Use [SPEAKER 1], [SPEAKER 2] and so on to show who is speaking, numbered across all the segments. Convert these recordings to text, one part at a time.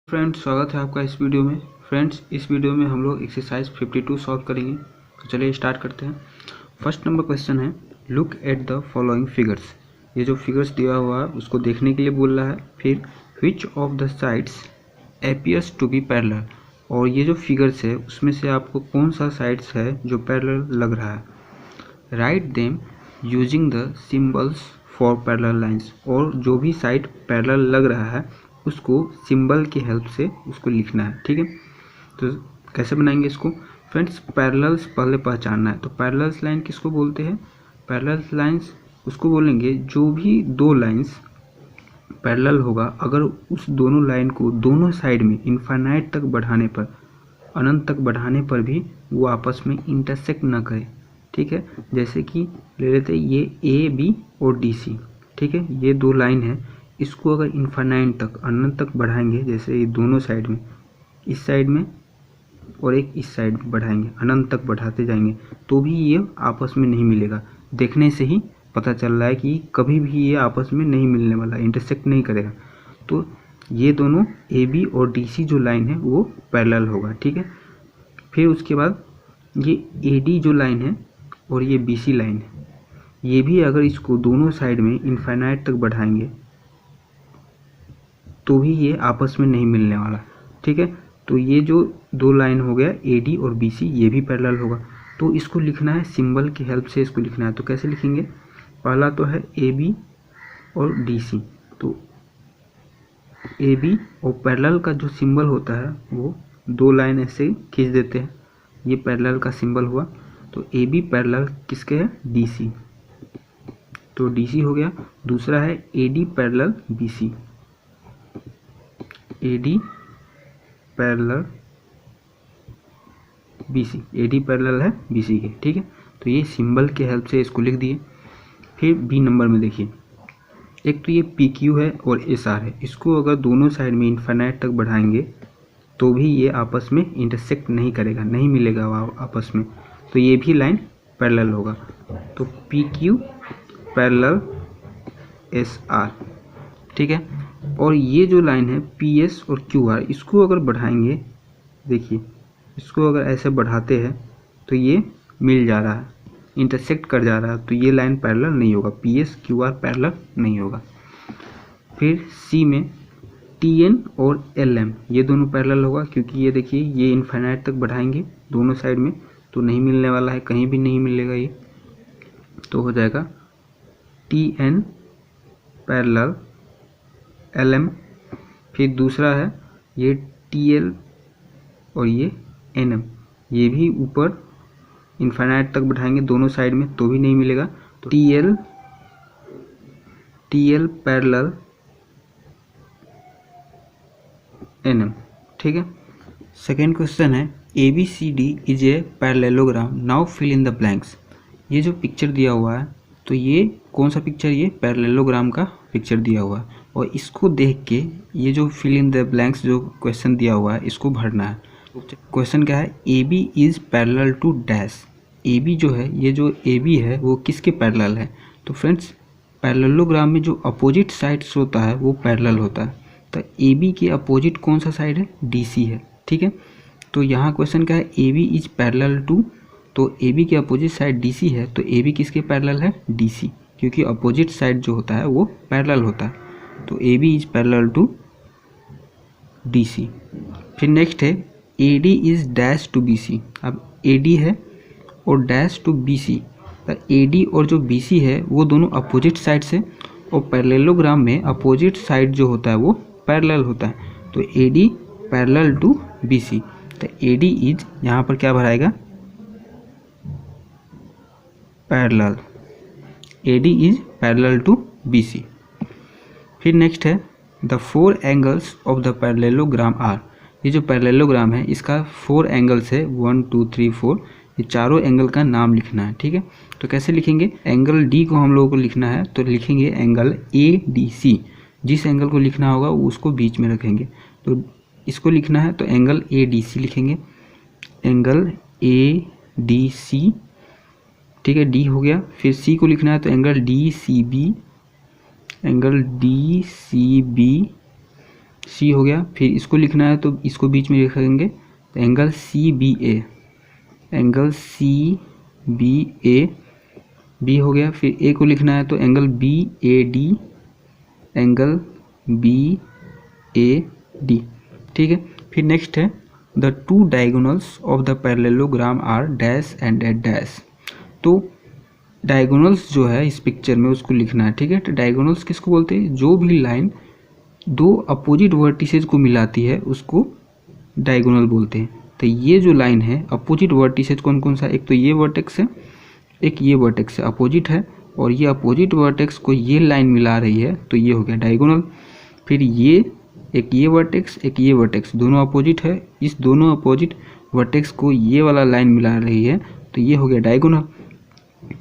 [SPEAKER 1] Friends, स्वागत है आपका इस वीडियो में। फ्रेंड्स, इस वीडियो में हम लोग एक्सरसाइज 52 सॉल्व करेंगे। तो चलिए स्टार्ट करते हैं। फर्स्ट नंबर क्वेश्चन है, look at the following figures. ये जो फिगर्स दिया हुआ है उसको देखने के लिए बोल रहा है। फिर which of the sides appears to be parallel, और ये जो फिगर्स है उसमें से आपको कौन सा साइड्स है जो पैरेलल लग रहा है। Write them using the symbols for parallel lines, और जो भी साइड पैरेलल लग रहा है उसको सिंबल की हेल्प से उसको लिखना है। ठीक है, तो कैसे बनाएंगे इसको। फ्रेंड्स, पैरेलल्स पहले पहचानना है। तो पैरेलल्स लाइन किसको बोलते हैं। पैरेलल्स लाइंस उसको बोलेंगे जो भी दो लाइंस पैरेलल होगा, अगर उस दोनों लाइन को दोनों साइड में इनफाइनाइट तक बढ़ाने पर, अनंत तक बढ़ाने पर भी वो आपस में इंटरसेक्ट ना करे। ठीक है, जैसे कि ले लेते ये ए बी और डी सी। ठीक है, ये दो लाइन है, इसको अगर इनफाइनाइट तक, अनंत तक बढ़ाएंगे, जैसे ये दोनों साइड में, इस साइड में और एक इस साइड में बढ़ाएंगे, अनंत तक बढ़ाते जाएंगे, तो भी ये आपस में नहीं मिलेगा। देखने से ही पता चल रहा है कि कभी भी ये आपस में नहीं मिलने वाला, इंटरसेक्ट नहीं करेगा। तो ये दोनों ए बी और डी सी जो लाइन है वो पैरेलल होगा। ठीक है, फिर उसके बाद ये ए डी जो लाइन है और ये बी सी लाइन है, ये भी अगर इसको दोनों साइड में इनफाइनाइट तक बढ़ाएंगे तो भी ये आपस में नहीं मिलने वाला। ठीक है, तो ये जो दो लाइन हो गया ए डी और बी सी, ये भी पैरेलल होगा। तो इसको लिखना है सिंबल की हेल्प से, इसको लिखना है। तो कैसे लिखेंगे, पहला तो है ए बी और डी सी। तो ए बी और पैरेलल का जो सिंबल होता है वो दो लाइन ऐसे खींच देते हैं, ये पैरेलल का सिंबल हुआ। तो ए बी पैरेलल किसके है, डी सी, तो डी सी हो गया। दूसरा है A D parallel B C, A D parallel B C, A D parallel है बी सी के। ठीक है, तो ये सिंबल के हेल्प से इसको लिख दिए। फिर बी नंबर में देखिए, एक तो ये पी क्यू है और एस आर है, इसको अगर दोनों साइड में इनफाइनाइट तक बढ़ाएंगे तो भी ये आपस में इंटरसेक्ट नहीं करेगा, नहीं मिलेगा आपस में, तो ये भी लाइन पैरेलल होगा। तो P Q parallel S R. ठीक है, और ये जो लाइन है पी एस और क्यू आर, इसको अगर बढ़ाएंगे, देखिए इसको अगर ऐसे बढ़ाते हैं तो ये मिल जा रहा है, इंटरसेक्ट कर जा रहा है, तो ये लाइन पैरेलल नहीं होगा, P S Q R parallel नहीं होगा। फिर सी में टी एन और एल एम, ये दोनों पैरेलल होगा, क्योंकि ये देखिए ये इनफाइनाइट तक बढ़ाएंगे दोनों साइड में तो नहीं मिलने वाला है, कहीं भी नहीं मिलेगा ये, तो हो जाएगा T N parallel L M. फिर दूसरा है ये टी एल और ये एन एम, ये भी ऊपर इनफाइनाइट तक बढ़ाएंगे दोनों साइड में तो भी नहीं मिलेगा, तो T L parallel N M. ठीक है, सेकेंड क्वेश्चन है A B C D is a parallelogram, now fill in the blanks. ये जो पिक्चर दिया हुआ है, तो ये कौन सा पिक्चर, ये पैरेललोग्राम का पिक्चर दिया हुआ है, और इसको देख के ये जो फिल इन द ब्लैंक्स जो क्वेश्चन दिया हुआ है इसको भरना है। क्वेश्चन क्या है, A B is parallel to dash. A B जो है, ये जो ए बी है वो किसके पैरेलल है। तो फ्रेंड्स, पैरेललोग्राम में जो अपोजिट साइड्स होता है वो पैरेलल होता है, तो ए बी के अपोजिट कौन सा साइड है, डी सी है। ठीक है, तो यहाँ क्वेश्चन क्या है, A B is parallel to, तो ए बी के अपोजिट साइड डी सी है, तो ए बी किसके पैरेलल है, डी सी, क्योंकि अपोजिट साइड जो होता है वो पैरेलल होता है। तो A B is parallel to D C. फिर नेक्स्ट है A D is dash to B C. अब ए डी है और डैश टू बी सी, तो ए डी और जो बी सी है वो दोनों अपोजिट साइड से, और पैरेललोग्राम में अपोजिट साइड जो होता है वो पैरेलल होता है, तो A D parallel to B C. तो ए डी इज, यहाँ पर क्या भराएगा, parallel, A D is parallel to B C. फिर नेक्स्ट है the four angles of the parallelogram are. ये जो पैरेललोग्राम है इसका फोर एंगल्स है, 1 2 3 4, ये चारों एंगल का नाम लिखना है। ठीक है, तो कैसे लिखेंगे, एंगल डी को हम लोगों को लिखना है, तो लिखेंगे एंगल ए डी सी। जिस एंगल को लिखना होगा उसको बीच में रखेंगे, तो इसको लिखना है तो एंगल ए डी सी लिखेंगे, एंगल ए डी सी। ठीक है, डी हो गया। फिर सी को लिखना है तो angle D C B, angle D C B. C हो गया। फिर इसको लिखना है तो इसको बीच में लिखेंगे तो angle C B A, angle C B A B हो गया। फिर ए को लिखना है तो angle B A D, angle B A D, ठीक है। फिर नेक्स्ट है the two diagonals of the parallelogram are dash and at dash. तो डायगोनल्स जो है इस पिक्चर में उसको लिखना है, ठीक है। तो डायगोनल्स किसको बोलते हैं? जो भी लाइन दो अपोजिट वर्टिसेज को मिलाती है उसको डायगोनल बोलते हैं। तो ये जो लाइन है अपोजिट वर्टिसेज कौन कौन सा, एक तो ये वर्टेक्स है, एक ये वर्टेक्स है, अपोजिट है, और ये अपोजिट वर्टेक्स को ये लाइन मिला रही है तो ये हो गया डायगोनल। फिर ये एक ये वर्टेक्स, एक ये वर्टेक्स, दोनों अपोजिट है, इस दोनों अपोजिट वर्टेक्स को ये वाला लाइन मिला रही है तो ये हो गया डायगोनल।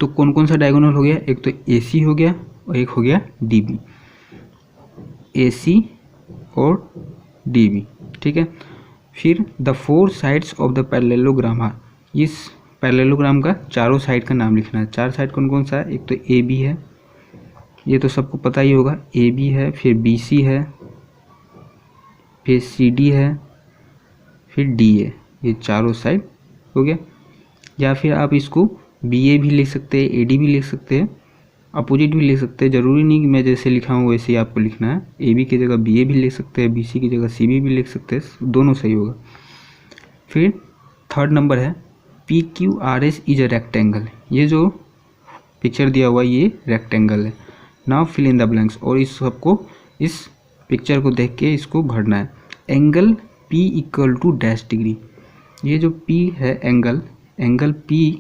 [SPEAKER 1] तो कौन कौन सा डायगोनल हो गया? एक तो AC हो गया और एक हो गया DB, AC और DB, ठीक है। फिर the four sides of the parallelogram are, इस पैरेललोग्राम का चारों साइड का नाम लिखना है। चार साइड कौन कौन सा है? एक तो AB है, ये तो सबको पता ही होगा, AB है, फिर BC है, फिर CD है, फिर DA, ये चारों साइड हो गया। या फिर आप इसको BA भी लिख सकते हैं, AD भी लिख सकते हैं, अपोजिट भी लिख सकते हैं, ज़रूरी नहीं कि मैं जैसे लिखा हूँ वैसे ही आपको लिखना है। AB की जगह BA भी लिख सकते हैं, BC की जगह CB भी लिख सकते हैं, दोनों सही होगा। फिर थर्ड नंबर है PQRS इज अ रेक्टेंगल। ये जो पिक्चर दिया हुआ ये रेक्टेंगल है। Now fill in the blanks, और इस सबको इस पिक्चर को देख के इसको भरना है। Angle P equal to dash degree, ये जो P है एंगल P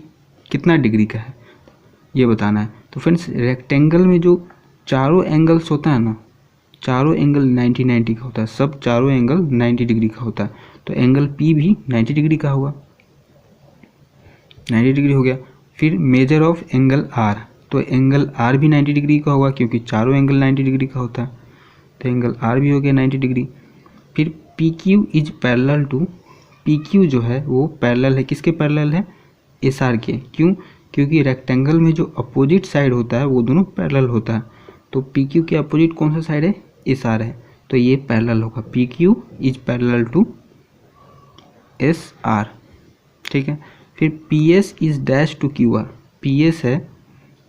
[SPEAKER 1] कितना डिग्री का है ये बताना है। तो फ्रेंड्स रेक्टेंगल में जो चारों एंगल्स होता है ना, चारों एंगल 90 का होता है, सब चारों एंगल 90 डिग्री का होता है। तो एंगल P भी 90 डिग्री का होगा, 90 डिग्री हो गया। फिर मेजर ऑफ एंगल R, तो एंगल R भी 90 डिग्री का होगा क्योंकि चारों एंगल 90 डिग्री का होता है, तो एंगल R भी हो गया 90 डिग्री। फिर PQ is parallel to, PQ जो है वो पैरेलल है, किसके पैरेलल है? SR के। क्यों? क्योंकि रेक्टेंगल में जो अपोजिट साइड होता है वो दोनों पैरेलल होता है। तो PQ के अपोजिट कौन सा साइड है? SR है, तो ये पैरेलल होगा। PQ is parallel to SR, ठीक है। फिर PS is dash to QR, PS है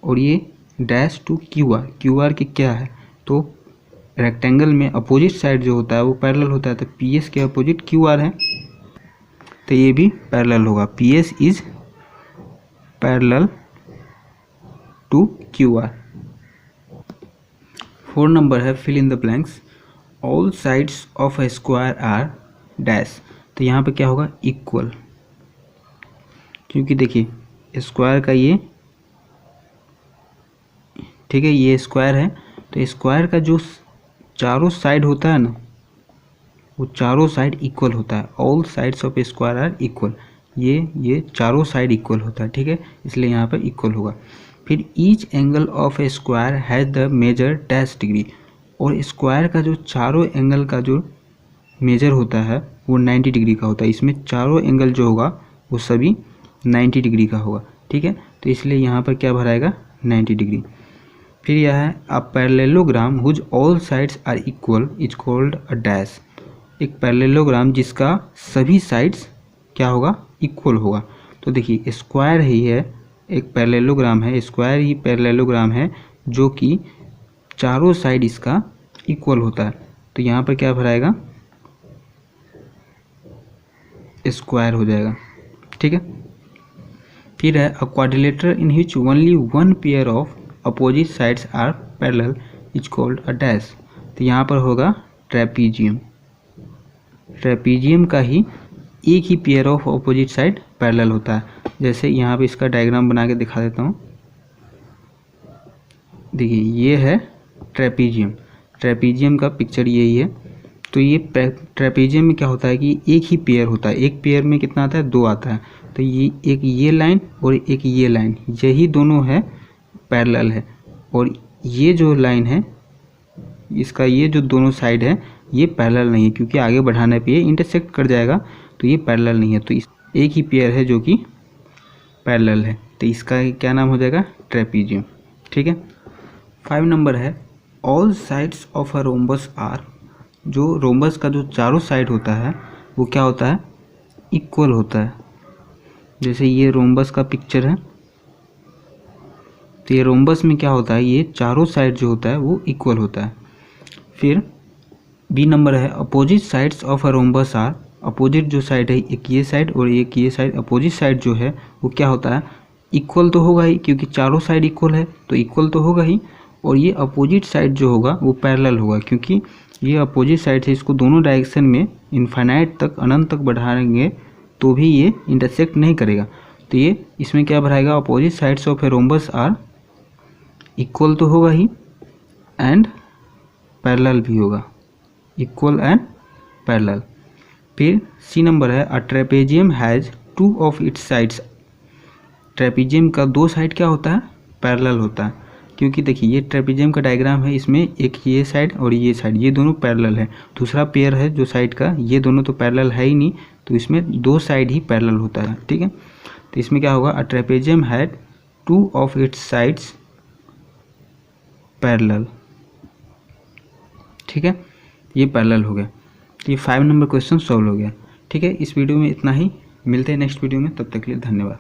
[SPEAKER 1] और ये डैश टू QR, QR के क्या है? तो रेक्टेंगल में अपोजिट साइड जो होता है वो पैरेलल होता है, तो PS के अपोजिट QR है, तो ये भी पैरेलल होगा। PS is parallel to QR। 4 number है fill in the blanks, all sides of a square are dash. तो यहाँ पे क्या होगा? इक्वल, क्योंकि देखिए स्क्वायर का ये, ठीक है, ये स्क्वायर है, तो स्क्वायर का जो चारों साइड होता है ना वो चारों साइड इक्वल होता है। All sides of a square are equal, ये चारों साइड इक्वल होता है, ठीक है, इसलिए यहाँ पर इक्वल होगा। फिर each angle of a square has the measure dash degree, और स्क्वायर का जो चारों एंगल का जो मेजर होता है वो 90 डिग्री का होता है। इसमें चारों एंगल जो होगा वो सभी 90 डिग्री का होगा, ठीक है, तो इसलिए यहाँ पर क्या भराएगा? 90 डिग्री। फिर यह है a parallelogram whose all sides are equal is called a dash. एक पैरेललोग्राम जिसका सभी साइड्स क्या होगा? इक्वल होगा। तो देखिए स्क्वायर ही है, एक पैरेललोग्राम है, स्क्वायर ही पैरेललोग्राम है जो कि चारों साइड इसका इक्वल होता है, तो यहाँ पर क्या भराएगा? स्क्वायर हो जाएगा, ठीक है। फिर है a quadrilateral in which only one pair of opposite sides are parallel is called a dash. तो यहाँ पर होगा ट्रेपीजियम, ट्रेपीजियम का ही एक ही pair of opposite side parallel होता है। जैसे यहाँ पे इसका डायग्राम बना के दिखा देता हूँ। देखिए ये है ट्रेपीजियम, ट्रेपीजियम का पिक्चर यही है। तो ये ट्रेपीजियम में क्या होता है कि एक ही पेयर होता है, एक पेयर में कितना आता है? 2 आता है। तो ये एक ये लाइन और एक ये लाइन, यही दोनों है पैरेलल है, और ये जो लाइन है इसका ये जो दोनों साइड है ये पैरेलल नहीं है, क्योंकि आगे बढ़ाने पे ये इंटरसेक्ट कर जाएगा, तो ये पैरेलल नहीं है। तो इस एक ही पेयर है जो कि पैरेलल है, तो इसका क्या नाम हो जाएगा? ट्रेपीजियम, ठीक है। 5 नंबर है all sides of a rhombus are जो रोम्बस का जो चारों साइड होता है वो क्या होता है, इक्वल होता है। जैसे ये रोम्बस का पिक्चर है, तो ये रोम्बस में क्या होता है, ये चारों साइड जो होता है वो इक्वल होता है। फिर बी नंबर है, opposite sides of a rhombus are, opposite जो साइड है, एक ये साइड और एक ये साइड, अपोजिट साइड जो है वो क्या होता है, इक्वल तो होगा ही, क्योंकि चारों साइड इक्वल है तो इक्वल तो होगा ही। और ये अपोजिट साइड जो होगा वो पैरेलल होगा, क्योंकि ये अपोजिट साइड है, इसको दोनों डायरेक्शन में इनफाइनाइट तक, अनंत तक बढ़ाएंगे तो भी ये इंटरसेक्ट नहीं करेगा। तो ये इसमें क्या बढ़ाएगा, opposite sides of a rhombus are equal तो होगा ही एंड पैरेलल भी होगा, इक्वल एंड पैरेलल। फिर सी नंबर है, a trapezium has two of its sides, trapezium का दो साइड क्या होता है, पैरेलल होता है। क्योंकि देखिए ये ट्रेपेजियम का डायग्राम है, इसमें एक ये साइड और ये साइड, ये दोनों पैरेलल है। दूसरा पेयर है जो साइड का, ये दोनों तो पैरेलल है ही नहीं, तो इसमें दो साइड ही पैरेलल होता है, ठीक है। तो इसमें क्या होगा, a trapezium had two of its sides parallel, ठीक है, ये पैरेलल हो गया। तो ये 5 नंबर क्वेश्चन सॉल्व हो गया, ठीक है। इस वीडियो में इतना ही, मिलते हैं नेक्स्ट वीडियो में, तब तक के लिए धन्यवाद।